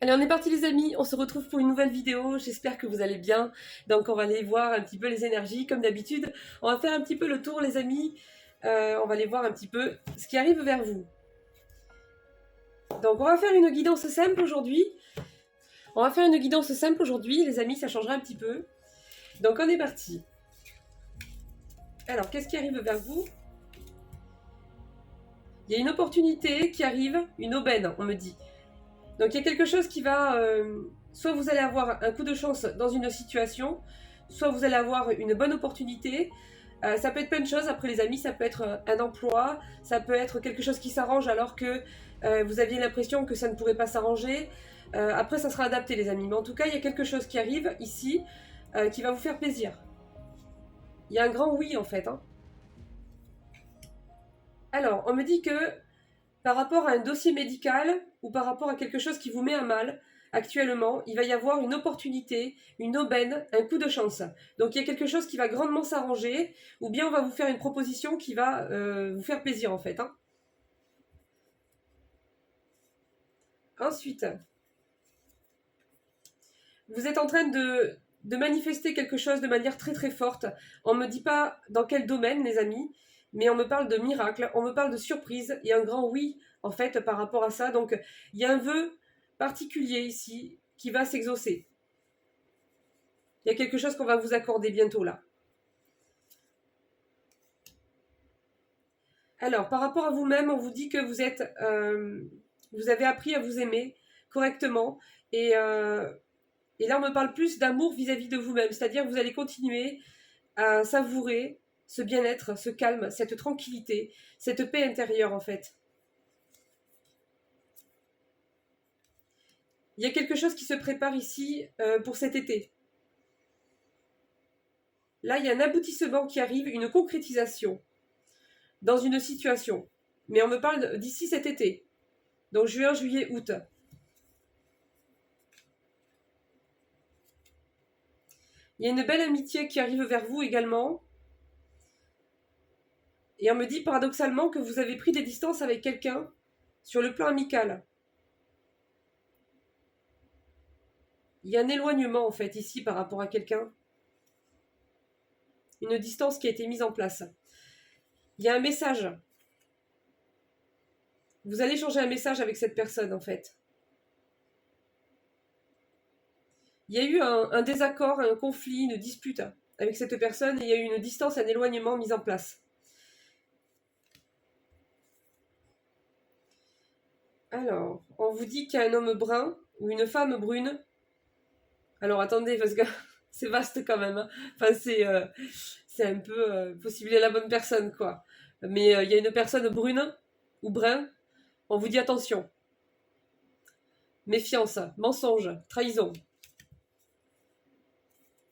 Allez, on est parti les amis, on se retrouve pour une nouvelle vidéo, j'espère que vous allez bien. Donc on va aller voir un petit peu les énergies, comme d'habitude. On va faire un petit peu le tour les amis, on va aller voir un petit peu ce qui arrive vers vous. Donc on va faire une guidance simple aujourd'hui. Les amis, ça changera un petit peu. Donc on est parti. Alors, qu'est-ce qui arrive vers vous? Il y a une opportunité qui arrive, une aubaine, on me dit. Donc il y a quelque chose qui va... soit vous allez avoir un coup de chance dans une situation, soit vous allez avoir une bonne opportunité. Ça peut être plein de choses, après les amis, ça peut être un emploi, ça peut être quelque chose qui s'arrange alors que vous aviez l'impression que ça ne pourrait pas s'arranger. Après ça sera adapté les amis, mais en tout cas il y a quelque chose qui arrive ici qui va vous faire plaisir. Il y a un grand oui en fait. Hein. Alors on me dit que par rapport à un dossier médical ou par rapport à quelque chose qui vous met à mal, actuellement, il va y avoir une opportunité, une aubaine, un coup de chance. Donc il y a quelque chose qui va grandement s'arranger, ou bien on va vous faire une proposition qui va vous faire plaisir en fait. Hein. Ensuite, vous êtes en train de manifester quelque chose de manière très très forte. On ne me dit pas dans quel domaine, les amis, mais on me parle de miracle, on me parle de surprise, il y a un grand oui en fait par rapport à ça. Donc il y a un vœu particulier ici qui va s'exaucer. Il y a quelque chose qu'on va vous accorder bientôt là. Alors, par rapport à vous-même, on vous dit que vous avez appris à vous aimer correctement et là on me parle plus d'amour vis-à-vis de vous-même, c'est-à-dire que vous allez continuer à savourer ce bien-être, ce calme, cette tranquillité, cette paix intérieure en fait. Il y a quelque chose qui se prépare ici pour cet été. Là, il y a un aboutissement qui arrive, une concrétisation dans une situation. Mais on me parle d'ici cet été. Donc juin, juillet, août. Il y a une belle amitié qui arrive vers vous également. Et on me dit paradoxalement que vous avez pris des distances avec quelqu'un sur le plan amical. Il y a un éloignement en fait ici par rapport à quelqu'un. Une distance qui a été mise en place. Il y a un message. Vous allez échanger un message avec cette personne en fait. Il y a eu un désaccord, un conflit, une dispute avec cette personne et il y a eu une distance, un éloignement mis en place. Alors, on vous dit qu'il y a un homme brun ou une femme brune. Alors attendez, parce que c'est vaste quand même. Hein. Enfin, c'est un peu faut cibler la bonne personne, quoi. Mais il y a une personne brune ou brun. On vous dit attention. Méfiance, mensonge, trahison.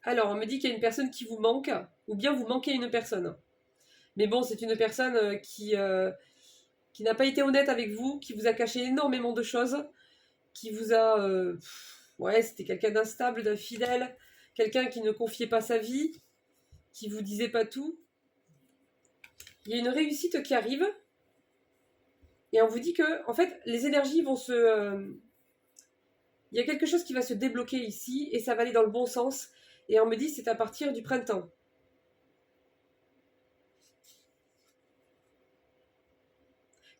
Alors, on me dit qu'il y a une personne qui vous manque, ou bien vous manquez une personne. Mais bon, c'est une personne qui n'a pas été honnête avec vous, qui vous a caché énormément de choses, qui vous a... ouais, c'était quelqu'un d'instable, d'infidèle, quelqu'un qui ne confiait pas sa vie, qui vous disait pas tout. Il y a une réussite qui arrive, et on vous dit que, en fait, les énergies vont se... il y a quelque chose qui va se débloquer ici, et ça va aller dans le bon sens, et on me dit c'est à partir du printemps.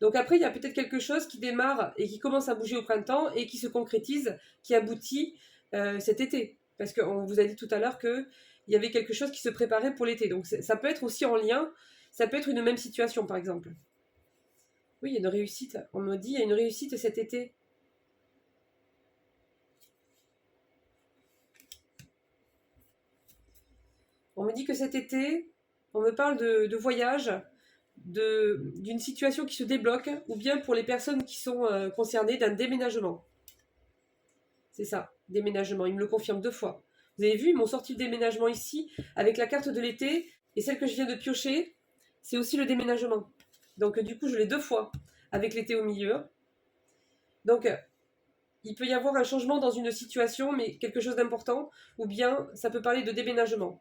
Donc après, il y a peut-être quelque chose qui démarre et qui commence à bouger au printemps et qui se concrétise, qui aboutit cet été. Parce qu'on vous a dit tout à l'heure qu'il y avait quelque chose qui se préparait pour l'été. Donc ça peut être aussi en lien, ça peut être une même situation par exemple. Oui, il y a une réussite. On me dit il y a une réussite cet été. On me dit que cet été, on me parle de voyage, d'une situation qui se débloque, ou bien pour les personnes qui sont concernées d'un déménagement. C'est ça, déménagement. Il me le confirme 2 fois. Vous avez vu, ils m'ont sorti le déménagement ici, avec la carte de l'été, et celle que je viens de piocher, c'est aussi le déménagement. Donc du coup, je l'ai 2 fois, avec l'été au milieu. Donc, il peut y avoir un changement dans une situation, mais quelque chose d'important, ou bien ça peut parler de déménagement.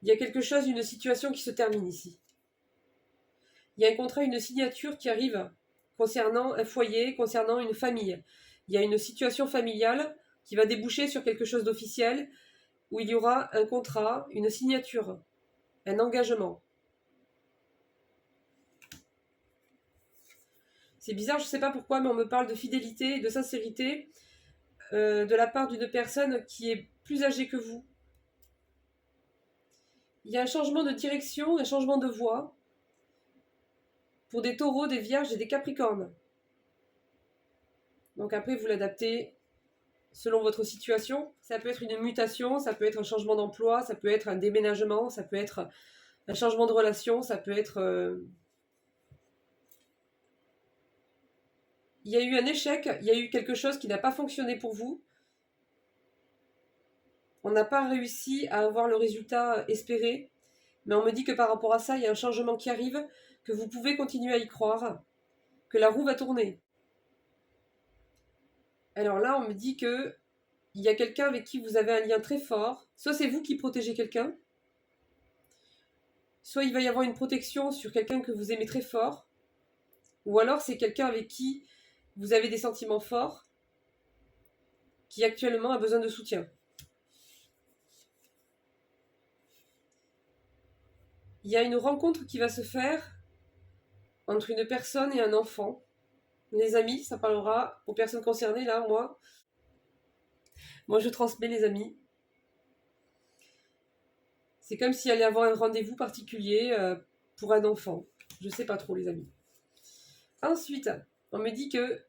Il y a quelque chose, une situation qui se termine ici. Il y a un contrat, une signature qui arrive concernant un foyer, concernant une famille. Il y a une situation familiale qui va déboucher sur quelque chose d'officiel, où il y aura un contrat, une signature, un engagement. C'est bizarre, je ne sais pas pourquoi, mais on me parle de fidélité et de sincérité de la part d'une personne qui est plus âgée que vous. Il y a un changement de direction, un changement de voie pour des taureaux, des vierges et des capricornes. Donc après, vous l'adaptez selon votre situation. Ça peut être une mutation, ça peut être un changement d'emploi, ça peut être un déménagement, ça peut être un changement de relation, ça peut être... Il y a eu un échec, il y a eu quelque chose qui n'a pas fonctionné pour vous. On n'a pas réussi à avoir le résultat espéré, mais on me dit que par rapport à ça, il y a un changement qui arrive, que vous pouvez continuer à y croire, que la roue va tourner. Alors là, on me dit que il y a quelqu'un avec qui vous avez un lien très fort. Soit c'est vous qui protégez quelqu'un, soit il va y avoir une protection sur quelqu'un que vous aimez très fort, ou alors c'est quelqu'un avec qui vous avez des sentiments forts, qui actuellement a besoin de soutien. Il y a une rencontre qui va se faire entre une personne et un enfant. Les amis, ça parlera aux personnes concernées, là, moi je transmets les amis. C'est comme s'il allait avoir un rendez-vous particulier pour un enfant. Je sais pas trop, les amis. Ensuite, on me dit que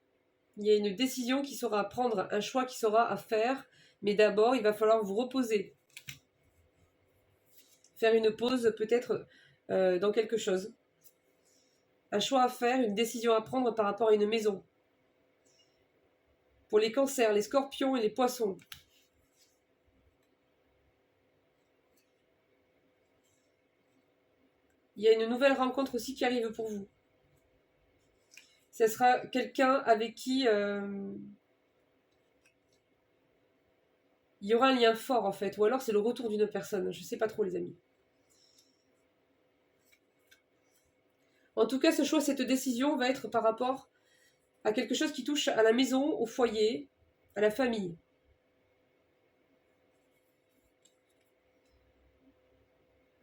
il y a une décision qui sera à prendre, un choix qui sera à faire, mais d'abord, il va falloir vous reposer. Faire une pause peut-être dans quelque chose. Un choix à faire, une décision à prendre par rapport à une maison. Pour les cancers, les scorpions et les poissons. Il y a une nouvelle rencontre aussi qui arrive pour vous. Ce sera quelqu'un avec qui il y aura un lien fort en fait, ou alors c'est le retour d'une personne. Je ne sais pas trop, les amis. En tout cas, ce choix, cette décision va être par rapport à quelque chose qui touche à la maison, au foyer, à la famille.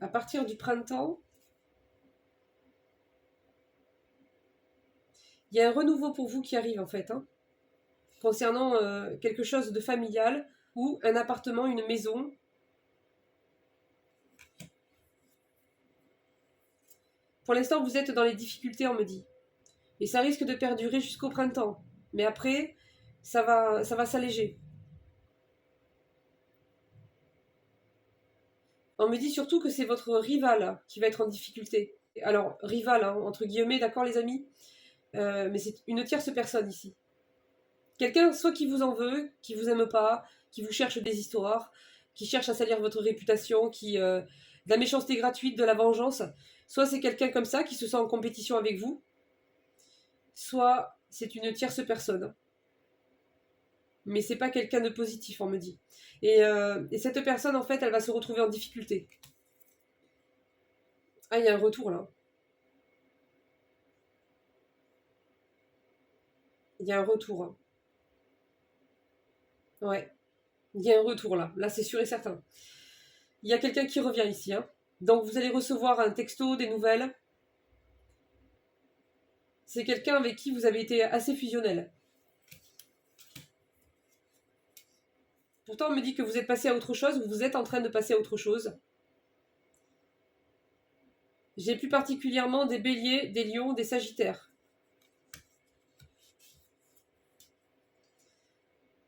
À partir du printemps, il y a un renouveau pour vous qui arrive en fait, concernant quelque chose de familial ou un appartement, une maison. Pour l'instant, vous êtes dans les difficultés, on me dit. Et ça risque de perdurer jusqu'au printemps. Mais après, ça va s'alléger. On me dit surtout que c'est votre rival qui va être en difficulté. Alors, rival, entre guillemets, d'accord les amis, mais c'est une tierce personne ici. Quelqu'un soit qui vous en veut, qui vous aime pas, qui vous cherche des histoires, qui cherche à salir votre réputation, de la méchanceté gratuite, de la vengeance. Soit c'est quelqu'un comme ça qui se sent en compétition avec vous, soit c'est une tierce personne. Mais c'est pas quelqu'un de positif, on me dit. Et cette personne, en fait, elle va se retrouver en difficulté. Ah, il y a un retour là. Il y a un retour. Ouais. Il y a un retour là. Là, c'est sûr et certain. Il y a quelqu'un qui revient ici. Donc, vous allez recevoir un texto, des nouvelles. C'est quelqu'un avec qui vous avez été assez fusionnel. Pourtant, on me dit que vous êtes passé à autre chose, ou vous êtes en train de passer à autre chose. J'ai plus particulièrement des béliers, des lions, des sagittaires.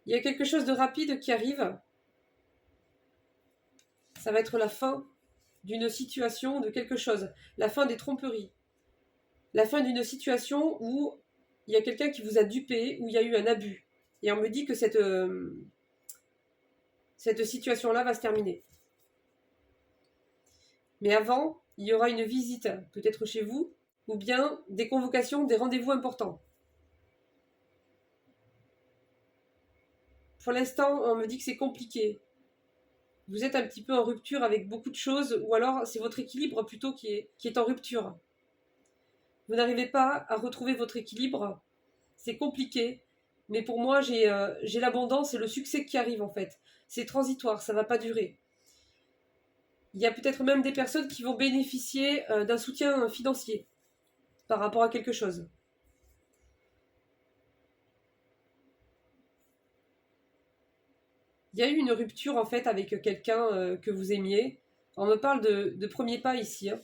Il y a quelque chose de rapide qui arrive. Ça va être la fin d'une situation, de quelque chose. La fin des tromperies. La fin d'une situation où il y a quelqu'un qui vous a dupé, où il y a eu un abus. Et on me dit que cette situation-là va se terminer. Mais avant, il y aura une visite, peut-être chez vous, ou bien des convocations, des rendez-vous importants. Pour l'instant, on me dit que c'est compliqué. Vous êtes un petit peu en rupture avec beaucoup de choses, ou alors c'est votre équilibre plutôt qui est en rupture. Vous n'arrivez pas à retrouver votre équilibre. C'est compliqué. Mais pour moi, j'ai l'abondance et le succès qui arrive en fait. C'est transitoire, ça ne va pas durer. Il y a peut-être même des personnes qui vont bénéficier d'un soutien financier par rapport à quelque chose. Il y a eu une rupture en fait avec quelqu'un que vous aimiez. On me parle de premier pas ici. Hein.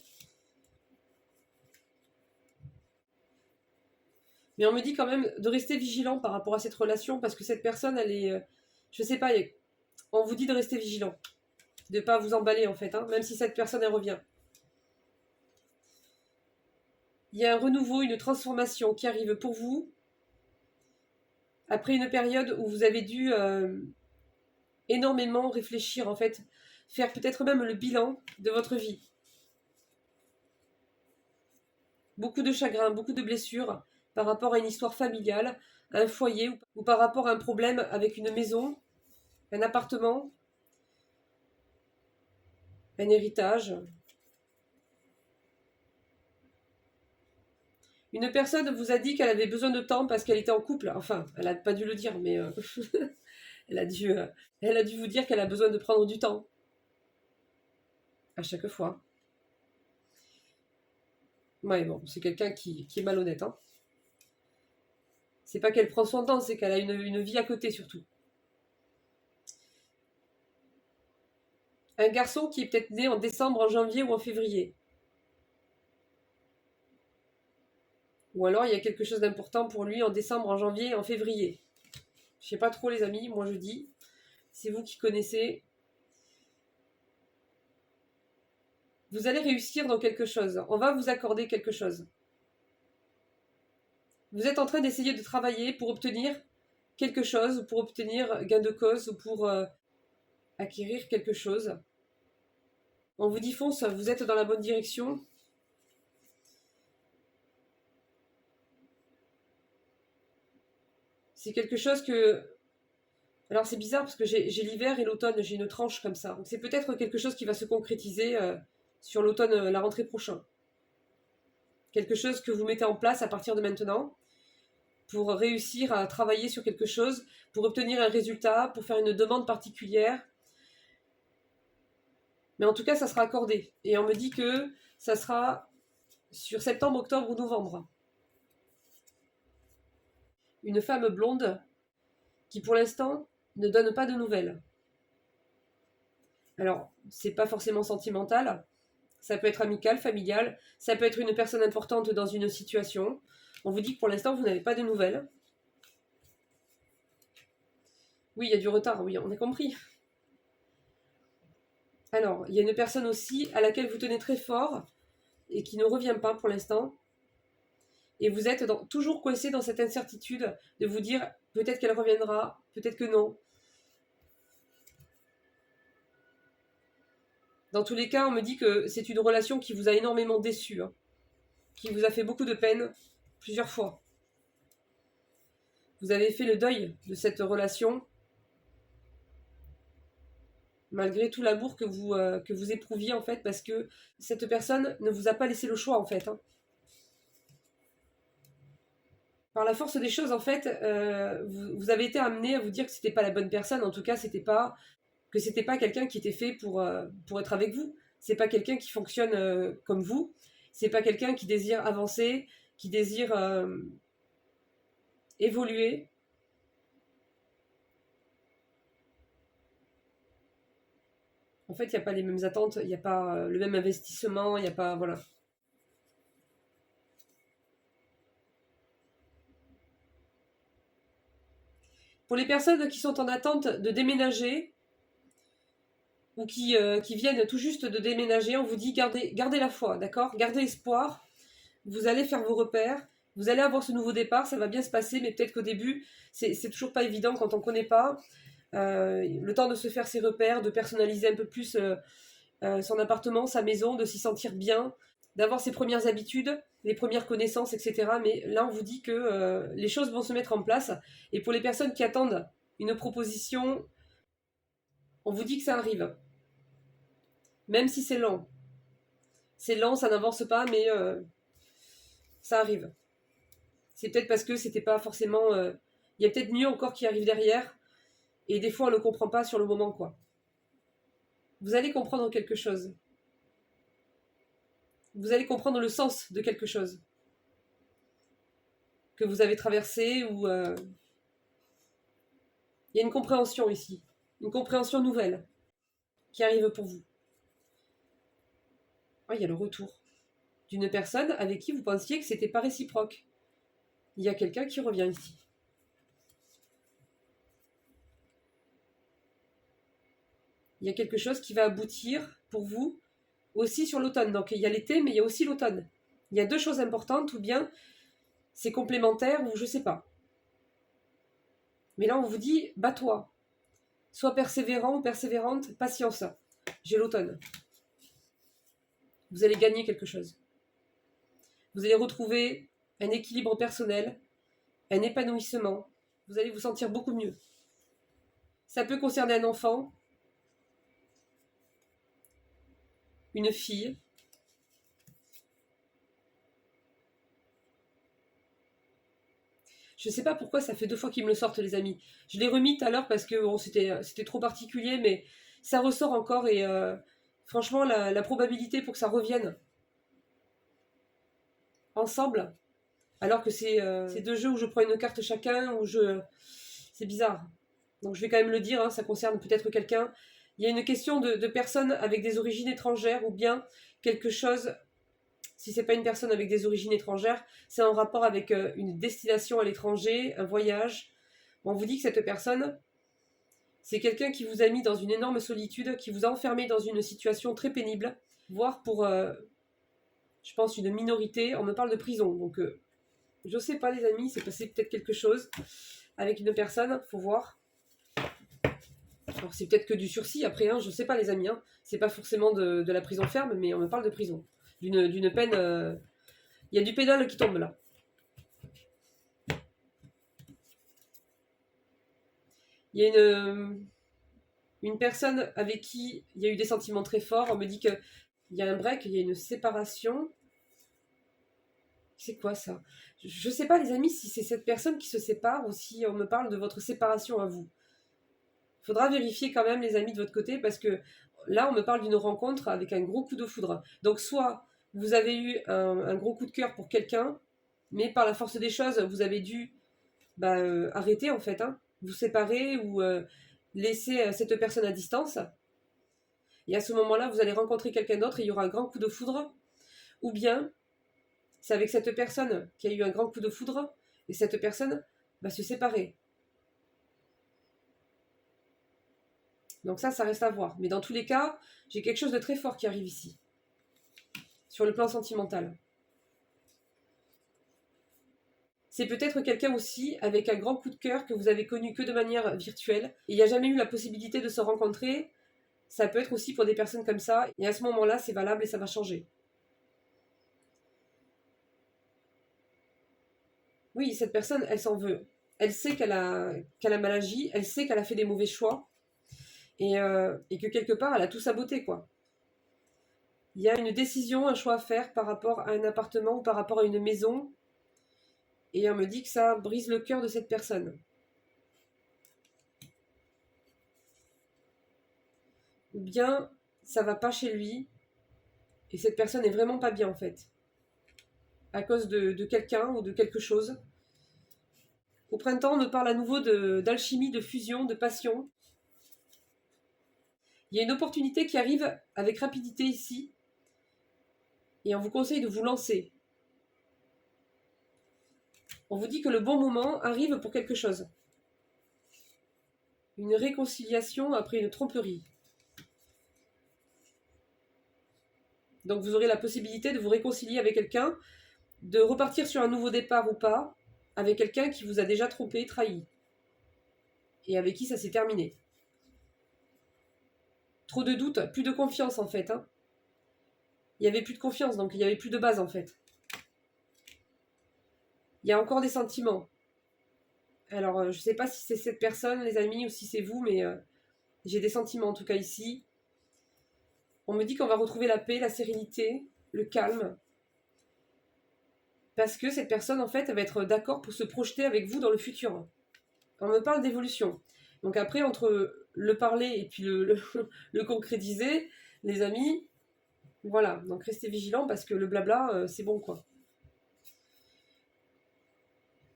Mais on me dit quand même de rester vigilant par rapport à cette relation parce que cette personne, elle est... je sais pas, on vous dit de rester vigilant. De ne pas vous emballer en fait, hein, même si cette personne, elle revient. Il y a un renouveau, une transformation qui arrive pour vous après une période où vous avez dû énormément réfléchir en fait, faire peut-être même le bilan de votre vie. Beaucoup de chagrin, beaucoup de blessures par rapport à une histoire familiale, à un foyer ou par rapport à un problème avec une maison, un appartement, un héritage. Une personne vous a dit qu'elle avait besoin de temps parce qu'elle était en couple. Enfin, elle n'a pas dû le dire, mais elle, elle a dû vous dire qu'elle a besoin de prendre du temps. À chaque fois. Ouais, bon, c'est quelqu'un qui est malhonnête. Hein. C'est pas qu'elle prend son temps, c'est qu'elle a une vie à côté surtout. Un garçon qui est peut-être né en décembre, en janvier ou en février. Ou alors il y a quelque chose d'important pour lui en décembre, en janvier, en février. Je sais pas trop les amis, moi je dis. C'est vous qui connaissez. Vous allez réussir dans quelque chose. On va vous accorder quelque chose. Vous êtes en train d'essayer de travailler pour obtenir quelque chose, pour obtenir gain de cause, ou pour acquérir quelque chose. On vous dit fonce, vous êtes dans la bonne direction. C'est quelque chose que... Alors c'est bizarre parce que j'ai l'hiver et l'automne, j'ai une tranche comme ça. Donc c'est peut-être quelque chose qui va se concrétiser sur l'automne, la rentrée prochaine. Quelque chose que vous mettez en place à partir de maintenant pour réussir à travailler sur quelque chose, pour obtenir un résultat, pour faire une demande particulière. Mais en tout cas, ça sera accordé. Et on me dit que ça sera sur septembre, octobre ou novembre. Une femme blonde qui, pour l'instant, ne donne pas de nouvelles. Alors, c'est pas forcément sentimental. Ça peut être amical, familial. Ça peut être une personne importante dans une situation. On vous dit que pour l'instant, vous n'avez pas de nouvelles. Oui, il y a du retard, oui, on a compris. Alors, il y a une personne aussi à laquelle vous tenez très fort et qui ne revient pas pour l'instant. Et vous êtes toujours coincé dans cette incertitude de vous dire peut-être qu'elle reviendra, peut-être que non. Dans tous les cas, on me dit que c'est une relation qui vous a énormément déçu, hein, qui vous a fait beaucoup de peine plusieurs fois. Vous avez fait le deuil de cette relation malgré tout l'amour que vous éprouviez en fait, parce que cette personne ne vous a pas laissé le choix en fait. Hein. Par la force des choses en fait, vous avez été amené à vous dire que c'était pas la bonne personne. En tout cas, c'était pas quelqu'un qui était fait pour être avec vous. C'est pas quelqu'un qui fonctionne comme vous. C'est pas quelqu'un qui désire avancer, qui désire évoluer. En fait, il n'y a pas les mêmes attentes, il n'y a pas le même investissement, il n'y a pas... Voilà. Pour les personnes qui sont en attente de déménager ou qui viennent tout juste de déménager, on vous dit gardez la foi, d'accord? Gardez espoir, vous allez faire vos repères, vous allez avoir ce nouveau départ, ça va bien se passer, mais peut-être qu'au début, c'est toujours pas évident quand on ne connaît pas. Le temps de se faire ses repères, de personnaliser un peu plus son appartement, sa maison, de s'y sentir bien, d'avoir ses premières habitudes, les premières connaissances, etc. Mais là, on vous dit que les choses vont se mettre en place. Et pour les personnes qui attendent une proposition, on vous dit que ça arrive. Même si c'est lent. C'est lent, ça n'avance pas, mais Ça arrive. C'est peut-être parce que c'était pas forcément... Il y a peut-être mieux encore qui arrive derrière. Et des fois, on ne le comprend pas sur le moment, quoi. Vous allez comprendre quelque chose. Vous allez comprendre le sens de quelque chose que vous avez traversé ou... Il y a une compréhension ici. Une compréhension nouvelle qui arrive pour vous. Ah, il y a le retour d'une personne avec qui vous pensiez que c'était pas réciproque. Il y a quelqu'un qui revient ici. Il y a quelque chose qui va aboutir pour vous aussi sur l'automne. Donc il y a l'été, mais il y a aussi l'automne. Il y a deux choses importantes, ou bien c'est complémentaire, ou je sais pas. Mais là, on vous dit, bats-toi. Sois persévérant ou persévérante, patience. J'ai l'automne. Vous allez gagner quelque chose. Vous allez retrouver un équilibre personnel, un épanouissement. Vous allez vous sentir beaucoup mieux. Ça peut concerner un enfant, une fille. Je ne sais pas pourquoi ça fait 2 fois qu'ils me le sortent, les amis. Je l'ai remis tout à l'heure parce que bon, c'était trop particulier, mais ça ressort encore et franchement, la probabilité pour que ça revienne ensemble, alors que c'est 2 jeux où je prends une carte chacun, c'est bizarre. Donc je vais quand même le dire, hein, ça concerne peut-être quelqu'un. Il y a une question de personnes avec des origines étrangères ou bien quelque chose, si c'est pas une personne avec des origines étrangères, c'est en rapport avec une destination à l'étranger, un voyage. On vous dit que cette personne, c'est quelqu'un qui vous a mis dans une énorme solitude, qui vous a enfermé dans une situation très pénible, voire pour, je pense, une minorité. On me parle de prison, donc je sais pas les amis, c'est passé peut-être quelque chose avec une personne, faut voir. Alors c'est peut-être que du sursis après, hein, je sais pas les amis, hein. C'est pas forcément de la prison ferme, mais on me parle de prison. D'une peine... Il y a du pénal qui tombe là. Il y a une personne avec qui il y a eu des sentiments très forts. On me dit qu'il y a un break, il y a une séparation. C'est quoi ça? Je sais pas les amis si c'est cette personne qui se sépare ou si on me parle de votre séparation à vous. Faudra vérifier quand même les amis de votre côté parce que là on me parle d'une rencontre avec un gros coup de foudre. Donc soit vous avez eu un gros coup de cœur pour quelqu'un, mais par la force des choses vous avez dû arrêter en fait, hein, vous séparer ou laisser cette personne à distance. Et à ce moment-là vous allez rencontrer quelqu'un d'autre et il y aura un grand coup de foudre. Ou bien c'est avec cette personne qui a eu un grand coup de foudre et cette personne va se séparer. Donc ça reste à voir. Mais dans tous les cas, j'ai quelque chose de très fort qui arrive ici. Sur le plan sentimental. C'est peut-être quelqu'un aussi avec un grand coup de cœur que vous avez connu que de manière virtuelle. Et il n'y a jamais eu la possibilité de se rencontrer. Ça peut être aussi pour des personnes comme ça. Et à ce moment-là, c'est valable et ça va changer. Oui, cette personne, elle s'en veut. Elle sait qu'elle a mal agi. Elle sait qu'elle a fait des mauvais choix. Et que quelque part, elle a tout saboté, quoi. Il y a une décision, un choix à faire par rapport à un appartement ou par rapport à une maison. Et on me dit que ça brise le cœur de cette personne. Ou bien, ça va pas chez lui. Et cette personne est vraiment pas bien, en fait. À cause de quelqu'un ou de quelque chose. Au printemps, on me parle à nouveau d'alchimie, de fusion, de passion. Il y a une opportunité qui arrive avec rapidité ici. Et on vous conseille de vous lancer. On vous dit que le bon moment arrive pour quelque chose. Une réconciliation après une tromperie. Donc vous aurez la possibilité de vous réconcilier avec quelqu'un, de repartir sur un nouveau départ ou pas, avec quelqu'un qui vous a déjà trompé, trahi. Et avec qui ça s'est terminé. Trop de doutes, plus de confiance en fait, hein. Il n'y avait plus de confiance, donc il n'y avait plus de base en fait. Il y a encore des sentiments. Alors, je ne sais pas si c'est cette personne, les amis, ou si c'est vous, mais j'ai des sentiments en tout cas ici. On me dit qu'on va retrouver la paix, la sérénité, le calme. Parce que cette personne, en fait, elle va être d'accord pour se projeter avec vous dans le futur. On me parle d'évolution. Donc après, entre le parler et puis le concrétiser, les amis, voilà. Donc restez vigilants parce que le blabla, c'est bon, quoi.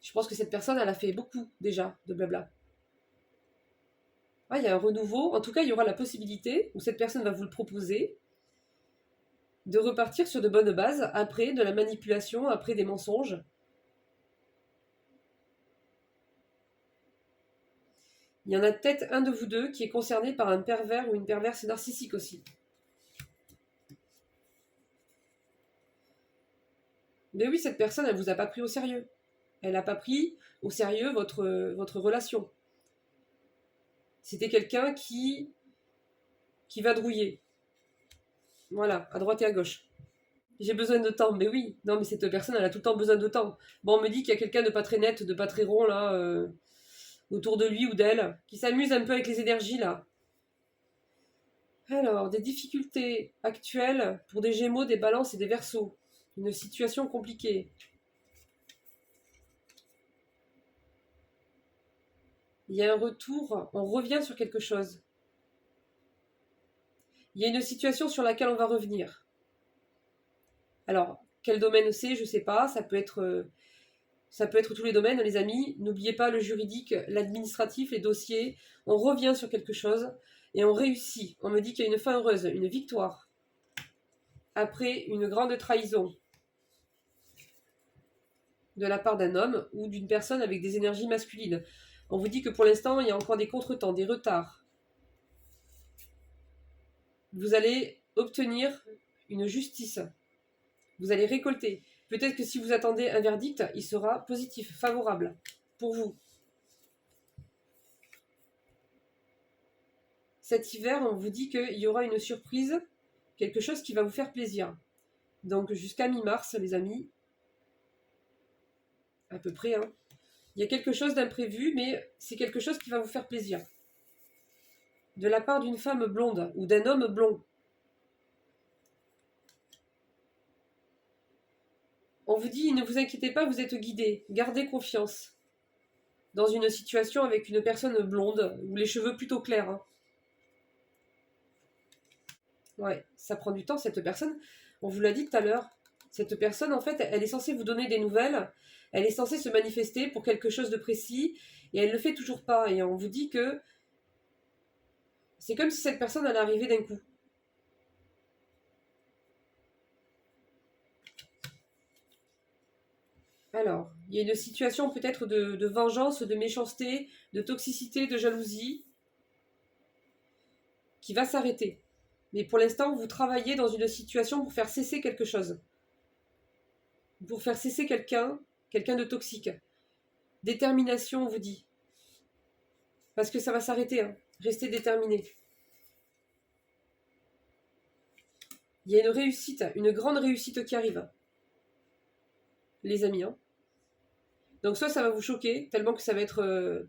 Je pense que cette personne, elle a fait beaucoup, déjà, de blabla. Ah, il y a un renouveau. En tout cas, il y aura la possibilité, où cette personne va vous le proposer, de repartir sur de bonnes bases, après de la manipulation, après des mensonges. Il y en a peut-être un de vous deux qui est concerné par un pervers ou une perverse narcissique aussi. Mais oui, cette personne, elle vous a pas pris au sérieux. Elle n'a pas pris au sérieux votre relation. C'était quelqu'un qui va drouiller. Voilà, à droite et à gauche. J'ai besoin de temps, mais oui. Non, mais cette personne, elle a tout le temps besoin de temps. Bon, on me dit qu'il y a quelqu'un de pas très net, de pas très rond, là, autour de lui ou d'elle, qui s'amuse un peu avec les énergies, là. Alors, des difficultés actuelles pour des Gémeaux, des Balances et des Verseaux. Une situation compliquée. Il y a un retour, on revient sur quelque chose. Il y a une situation sur laquelle on va revenir. Alors, quel domaine c'est, je ne sais pas, ça peut être tous les domaines, les amis. N'oubliez pas le juridique, l'administratif, les dossiers. On revient sur quelque chose et on réussit. On me dit qu'il y a une fin heureuse, une victoire. Après une grande trahison de la part d'un homme ou d'une personne avec des énergies masculines. On vous dit que pour l'instant, il y a encore des contretemps, des retards. Vous allez obtenir une justice. Vous allez récolter. Peut-être que si vous attendez un verdict, il sera positif, favorable pour vous. Cet hiver, on vous dit qu'il y aura une surprise, quelque chose qui va vous faire plaisir. Donc jusqu'à mi-mars, les amis, à peu près, hein. Il y a quelque chose d'imprévu, mais c'est quelque chose qui va vous faire plaisir. De la part d'une femme blonde ou d'un homme blond. On vous dit, ne vous inquiétez pas, vous êtes guidé. Gardez confiance. Dans une situation avec une personne blonde, ou les cheveux plutôt clairs. Hein. Ouais, ça prend du temps, cette personne. On vous l'a dit tout à l'heure. Cette personne, en fait, elle est censée vous donner des nouvelles. Elle est censée se manifester pour quelque chose de précis. Et elle ne le fait toujours pas. Et on vous dit que c'est comme si cette personne allait arriver d'un coup. Alors, il y a une situation peut-être de vengeance, de méchanceté, de toxicité, de jalousie qui va s'arrêter. Mais pour l'instant, vous travaillez dans une situation pour faire cesser quelque chose. Pour faire cesser quelqu'un de toxique. Détermination, on vous dit. Parce que ça va s'arrêter. Hein. Restez déterminé. Il y a une réussite, une grande réussite qui arrive. Les amis. Hein. Donc soit ça va vous choquer, tellement que ça va être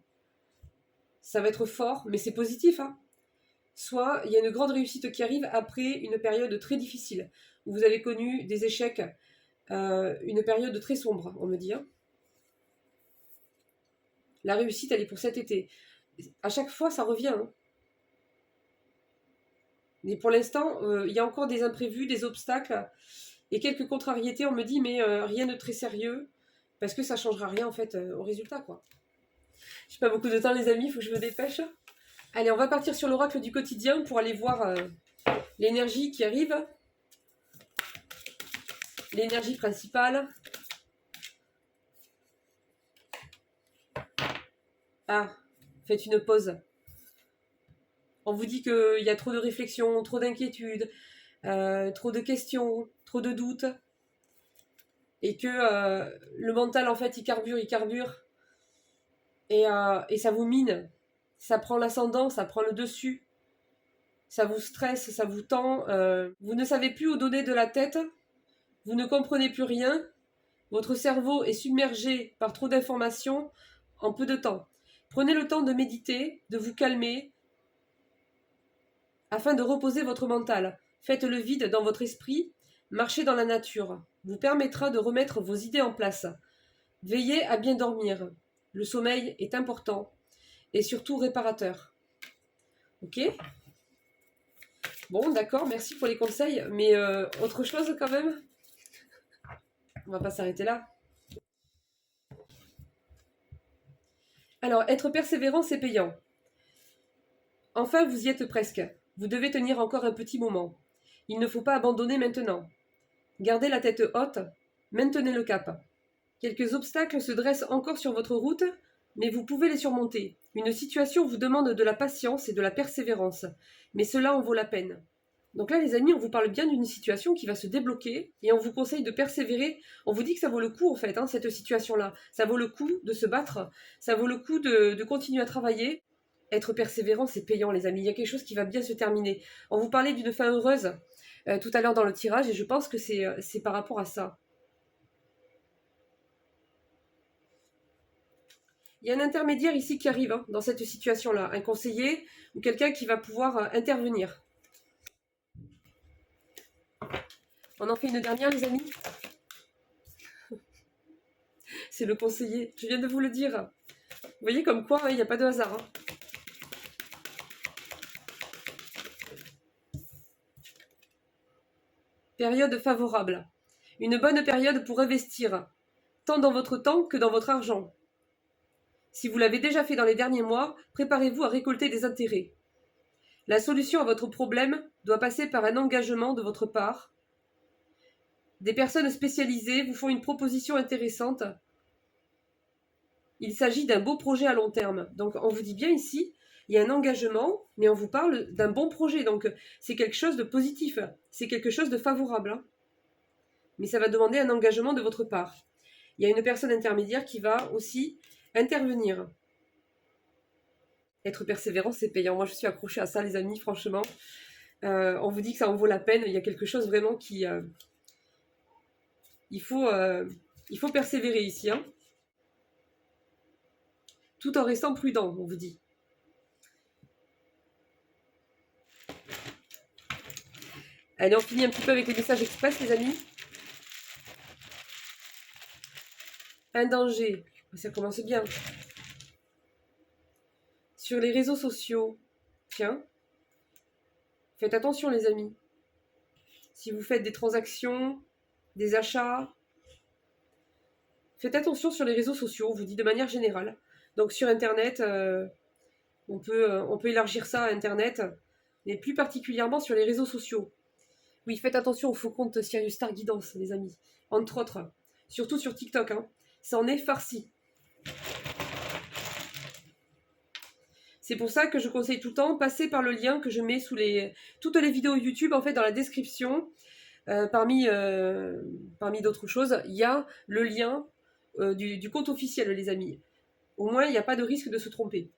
fort, mais c'est positif. Hein. Soit il y a une grande réussite qui arrive après une période très difficile, où vous avez connu des échecs, une période très sombre, on me dit. Hein. La réussite, elle est pour cet été. À chaque fois, ça revient. Hein. Mais pour l'instant, il y a encore des imprévus, des obstacles et quelques contrariétés. On me dit, mais rien de très sérieux, parce que ça ne changera rien en fait au résultat, quoi. J'ai pas beaucoup de temps, les amis, il faut que je me dépêche. Allez, on va partir sur l'oracle du quotidien pour aller voir l'énergie qui arrive. L'énergie principale. Ah, faites une pause. On vous dit qu'il y a trop de réflexions, trop d'inquiétudes, trop de questions, trop de doutes. Et que le mental, en fait, il carbure. Et ça vous mine. Ça prend l'ascendant, ça prend le dessus. Ça vous stresse, ça vous tend. Vous ne savez plus où donner de la tête. Vous ne comprenez plus rien. Votre cerveau est submergé par trop d'informations en peu de temps. Prenez le temps de méditer, de vous calmer, afin de reposer votre mental. Faites le vide dans votre esprit, marchez dans la nature. vous permettra de remettre vos idées en place. Veillez à bien dormir. Le sommeil est important et surtout réparateur. Ok? Bon, d'accord, merci pour les conseils, mais autre chose quand même? On va pas s'arrêter là. Alors, être persévérant, c'est payant. Enfin, vous y êtes presque. Vous devez tenir encore un petit moment. Il ne faut pas abandonner maintenant. Gardez la tête haute, maintenez le cap. Quelques obstacles se dressent encore sur votre route, mais vous pouvez les surmonter. Une situation vous demande de la patience et de la persévérance, mais cela en vaut la peine. Donc là, les amis, on vous parle bien d'une situation qui va se débloquer et on vous conseille de persévérer. On vous dit que ça vaut le coup, en fait, cette situation-là. Ça vaut le coup de se battre, ça vaut le coup de continuer à travailler. Être persévérant, c'est payant, les amis. Il y a quelque chose qui va bien se terminer. On vous parlait d'une fin heureuse tout à l'heure dans le tirage et je pense que c'est par rapport à ça. Il y a un intermédiaire ici qui arrive dans cette situation-là, un conseiller ou quelqu'un qui va pouvoir intervenir. On en fait une dernière, les amis. C'est le conseiller. Je viens de vous le dire. Vous voyez comme quoi, il n'y a pas de hasard. Période favorable. Une bonne période pour investir, tant dans votre temps que dans votre argent. Si vous l'avez déjà fait dans les derniers mois, préparez-vous à récolter des intérêts. La solution à votre problème doit passer par un engagement de votre part. Des personnes spécialisées vous font une proposition intéressante. Il s'agit d'un beau projet à long terme. Donc on vous dit bien ici, il y a un engagement, mais on vous parle d'un bon projet. Donc c'est quelque chose de positif, c'est quelque chose de favorable. Mais ça va demander un engagement de votre part. Il y a une personne intermédiaire qui va aussi intervenir. Être persévérant, c'est payant. Moi, je suis accrochée à ça, les amis, franchement. On vous dit que ça en vaut la peine. Il y a quelque chose vraiment qui... il faut persévérer ici. Tout en restant prudent, on vous dit. Allez, on finit un petit peu avec les messages express, les amis. Un danger. Ça commence bien. Sur les réseaux sociaux. Tiens. Faites attention, les amis. Si vous faites des transactions, des achats, faites attention sur les réseaux sociaux, on vous dit de manière générale. Donc sur Internet, on peut élargir ça à Internet, mais plus particulièrement sur les réseaux sociaux. Oui, faites attention aux faux comptes Sirius Star Guidance, les amis. Entre autres. Surtout sur TikTok. Ça en est farci. C'est pour ça que je conseille tout le temps, passez par le lien que je mets sous toutes les vidéos YouTube, en fait, dans la description. Parmi d'autres choses, il y a le lien du compte officiel, les amis. Au moins, il n'y a pas de risque de se tromper.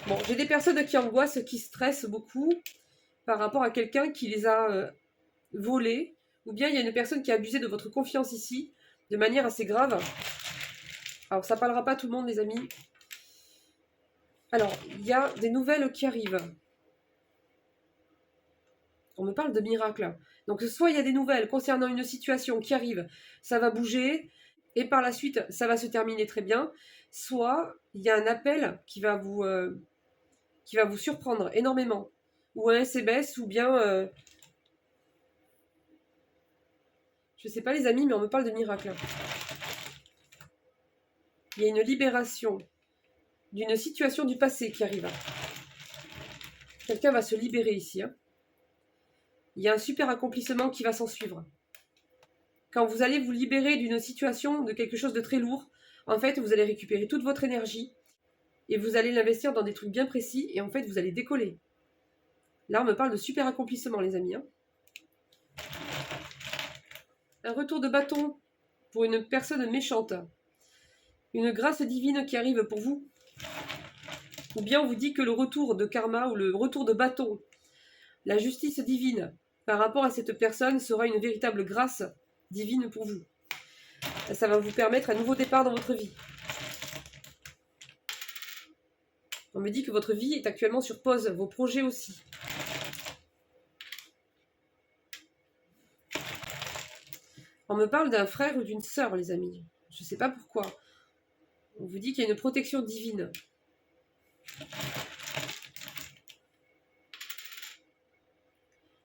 Bon, j'ai des personnes qui angoissent, qui stressent beaucoup par rapport à quelqu'un qui les a volés, ou bien il y a une personne qui a abusé de votre confiance ici, de manière assez grave. Alors, ça parlera pas à tout le monde, les amis. Alors, il y a des nouvelles qui arrivent. On me parle de miracles. Donc, soit il y a des nouvelles concernant une situation qui arrive, ça va bouger, et par la suite, ça va se terminer très bien. Soit il y a un appel qui va vous surprendre énormément. Ou un SMS, ou bien... je sais pas les amis, mais on me parle de miracles. Il y a une libération d'une situation du passé qui arrive. Quelqu'un va se libérer ici. Il y a un super accomplissement qui va s'en suivre. Quand vous allez vous libérer d'une situation, de quelque chose de très lourd, en fait, vous allez récupérer toute votre énergie et vous allez l'investir dans des trucs bien précis et en fait, vous allez décoller. Là, on me parle de super accomplissement, les amis. Un retour de bâton pour une personne méchante. Une grâce divine qui arrive pour vous. Ou bien on vous dit que le retour de karma ou le retour de bâton, la justice divine par rapport à cette personne sera une véritable grâce divine pour vous. Ça va vous permettre un nouveau départ dans votre vie. On me dit que votre vie est actuellement sur pause, vos projets aussi. On me parle d'un frère ou d'une sœur, les amis. Je ne sais pas pourquoi. On vous dit qu'il y a une protection divine.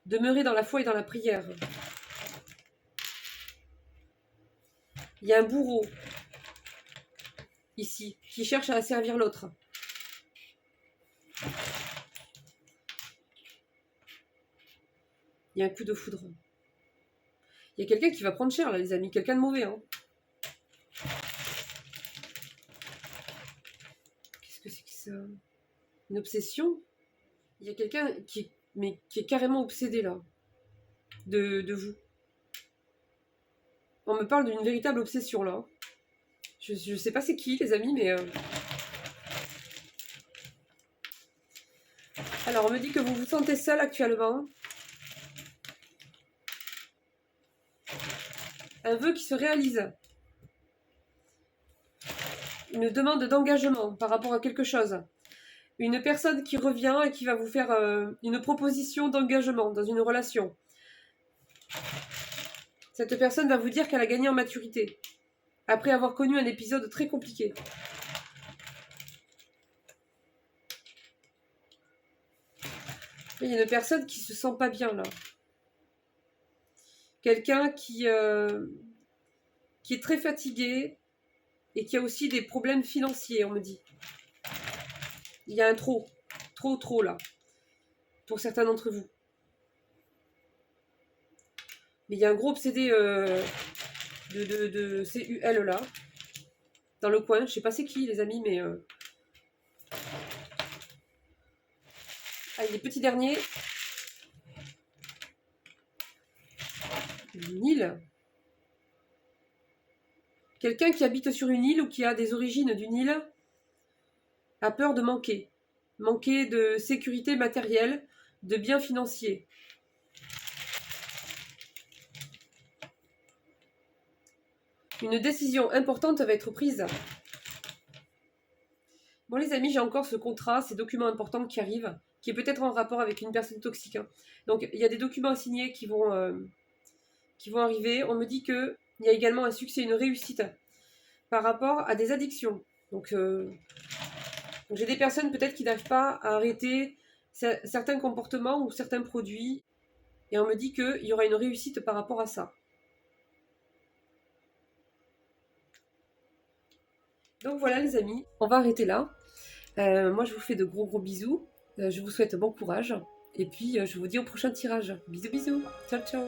Demeurez dans la foi et dans la prière. Il y a un bourreau, ici, qui cherche à asservir l'autre. Il y a un coup de foudre. Il y a quelqu'un qui va prendre cher, là, les amis. Quelqu'un de mauvais, hein. Qu'est-ce que c'est que ça? Une obsession? Il y a quelqu'un qui est carrément obsédé, là. De vous. On me parle d'une véritable obsession, là. Je sais pas c'est qui, les amis, mais... Alors, on me dit que vous vous sentez seul actuellement. Un vœu qui se réalise. Une demande d'engagement par rapport à quelque chose. Une personne qui revient et qui va vous faire une proposition d'engagement dans une relation. Cette personne va vous dire qu'elle a gagné en maturité, après avoir connu un épisode très compliqué. Il y a une personne qui se sent pas bien là. Quelqu'un qui est très fatigué et qui a aussi des problèmes financiers, on me dit. Il y a un trop là, pour certains d'entre vous. Mais il y a un gros obsédé de CUL là, dans le coin. Je sais pas c'est qui les amis, mais... Allez, les petits derniers. Une île. Quelqu'un qui habite sur une île ou qui a des origines d'une île a peur de manquer. Manquer de sécurité matérielle, de biens financiers. Une décision importante va être prise. Bon les amis, j'ai encore ce contrat, ces documents importants qui arrivent, qui est peut-être en rapport avec une personne toxique. Hein. Donc il y a des documents à signer qui vont arriver. On me dit qu'il y a également un succès, une réussite par rapport à des addictions. Donc j'ai des personnes peut-être qui n'arrivent pas à arrêter certains comportements ou certains produits. Et on me dit qu'il y aura une réussite par rapport à ça. Donc voilà les amis, on va arrêter là. Moi je vous fais de gros bisous. Je vous souhaite bon courage. Et puis je vous dis au prochain tirage. Bisous bisous. Ciao ciao.